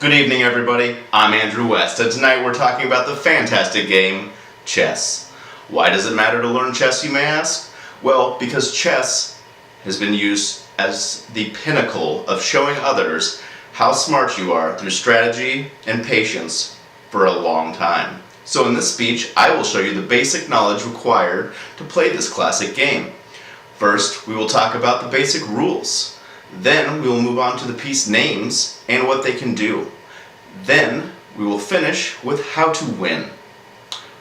Good evening, everybody. I'm Andrew West, and tonight we're talking about the fantastic game, chess. Why does it matter to learn chess, you may ask? Well, because chess has been used as the pinnacle of showing others how smart you are through strategy and patience for a long time. So in this speech, I will show you the basic knowledge required to play this classic game. First, we will talk about the basic rules. Then we will move on to the piece names and what they can do. Then we will finish with how to win.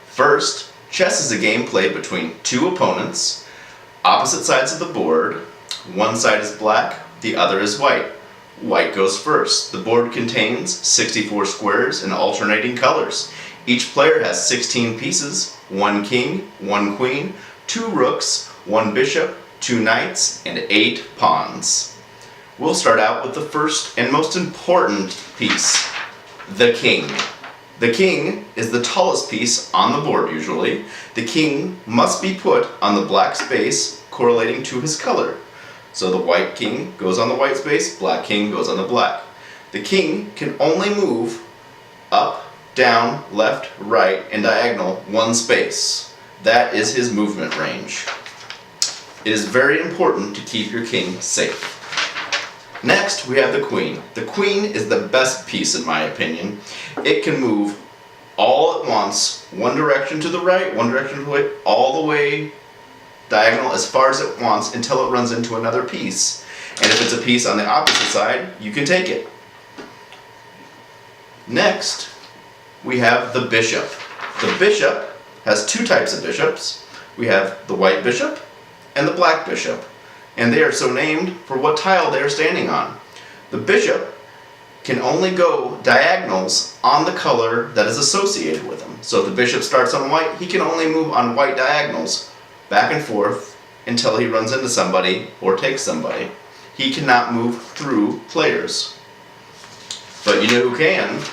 First, chess is a game played between two opponents, opposite sides of the board. One side is black, the other is white. White goes first. The board contains 64 squares in alternating colors. Each player has 16 pieces, 1 king, 1 queen, 2 rooks, 1 bishop, 2 knights, and 8 pawns. We'll start out with the first and most important piece, the king. The king is the tallest piece on the board usually. The king must be put on the black space correlating to his color. So the white king goes on the white space, black king goes on the black. The king can only move up, down, left, right, and diagonal one space. That is his movement range. It is very important to keep your king safe. Next, we have the queen. The queen is the best piece in my opinion. It can move all at once, one direction to the right, one direction to the right, all the way diagonal as far as it wants until it runs into another piece. And if it's a piece on the opposite side, you can take it. Next, we have the bishop. The bishop has two types of bishops. We have the white bishop and the black bishop. And they are so named for what tile they are standing on. The bishop can only go diagonals on the color that is associated with him. So if the bishop starts on white, he can only move on white diagonals back and forth until he runs into somebody or takes somebody. He cannot move through players. But you know who can?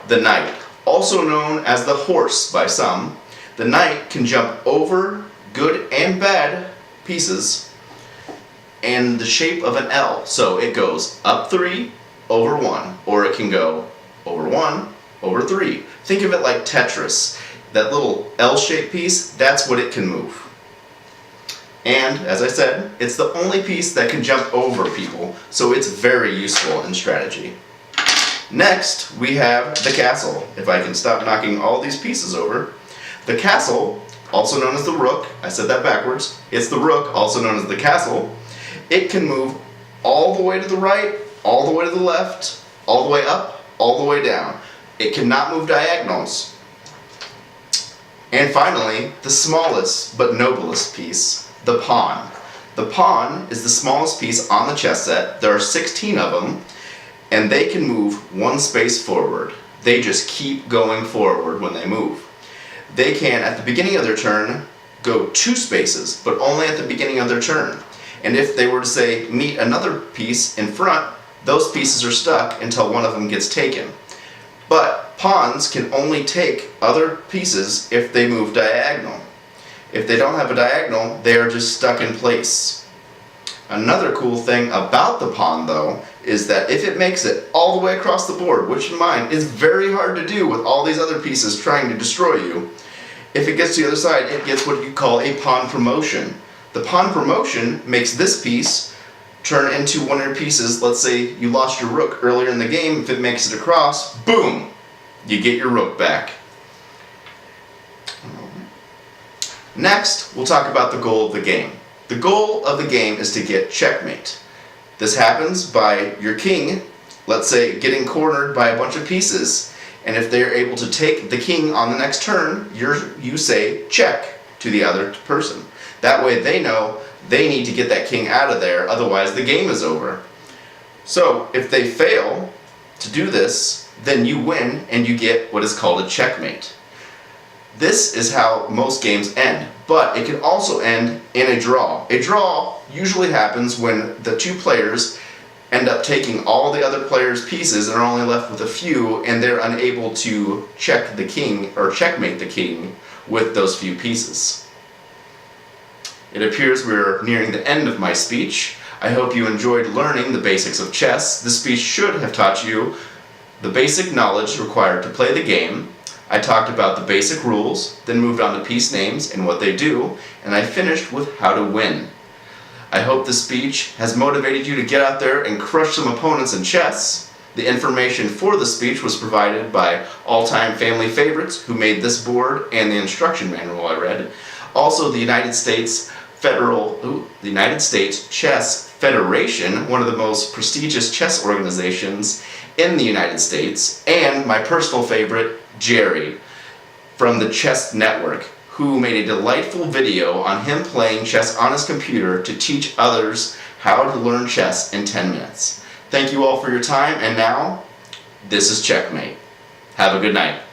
The knight. Also known as the horse by some, the knight can jump over good and bad pieces in the shape of an L. So it goes up 3, over 1, or it can go over 1, over 3. Think of it like Tetris. That little L-shaped piece, that's what it can move. And, as I said, it's the only piece that can jump over people, so it's very useful in strategy. Next, we have the castle. If I can stop knocking all these pieces over. The castle, also known as the rook, I said that backwards, it's the rook, also known as the castle. It can move all the way to the right, all the way to the left, all the way up, all the way down. It cannot move diagonals. And finally, the smallest but noblest piece, the pawn. The pawn is the smallest piece on the chess set. There are 16 of them, and they can move one space forward. They just keep going forward when they move. They can, at the beginning of their turn, go 2 spaces, but only at the beginning of their turn. And if they were to say, meet another piece in front, those pieces are stuck until one of them gets taken. But pawns can only take other pieces if they move diagonal. If they don't have a diagonal, they are just stuck in place. Another cool thing about the pawn, though, is that if it makes it all the way across the board, which in mine is very hard to do with all these other pieces trying to destroy you, if it gets to the other side, it gets what you call a pawn promotion. The pawn promotion makes this piece turn into one of your pieces. Let's say you lost your rook earlier in the game. If it makes it across, boom, you get your rook back. Next, we'll talk about the goal of the game. The goal of the game is to get checkmate. This happens by your king, let's say, getting cornered by a bunch of pieces. And if they're able to take the king on the next turn, you say check to the other person. That way they know they need to get that king out of there, otherwise the game is over. So if they fail to do this, then you win and you get what is called a checkmate. This is how most games end, but it can also end in a draw. A draw usually happens when the two players end up taking all the other players' pieces and are only left with a few, and they're unable to check the king or checkmate the king with those few pieces. It appears we're nearing the end of my speech. I hope you enjoyed learning the basics of chess. This speech should have taught you the basic knowledge required to play the game. I talked about the basic rules, then moved on to piece names and what they do, and I finished with how to win. I hope this speech has motivated you to get out there and crush some opponents in chess. The information for the speech was provided by all-time family favorites who made this board and the instruction manual I read. Also, the United States Chess Federation, one of the most prestigious chess organizations in the United States, and my personal favorite, Jerry, from the Chess Network, who made a delightful video on him playing chess on his computer to teach others how to learn chess in 10 minutes. Thank you all for your time, and now, this is Checkmate. Have a good night.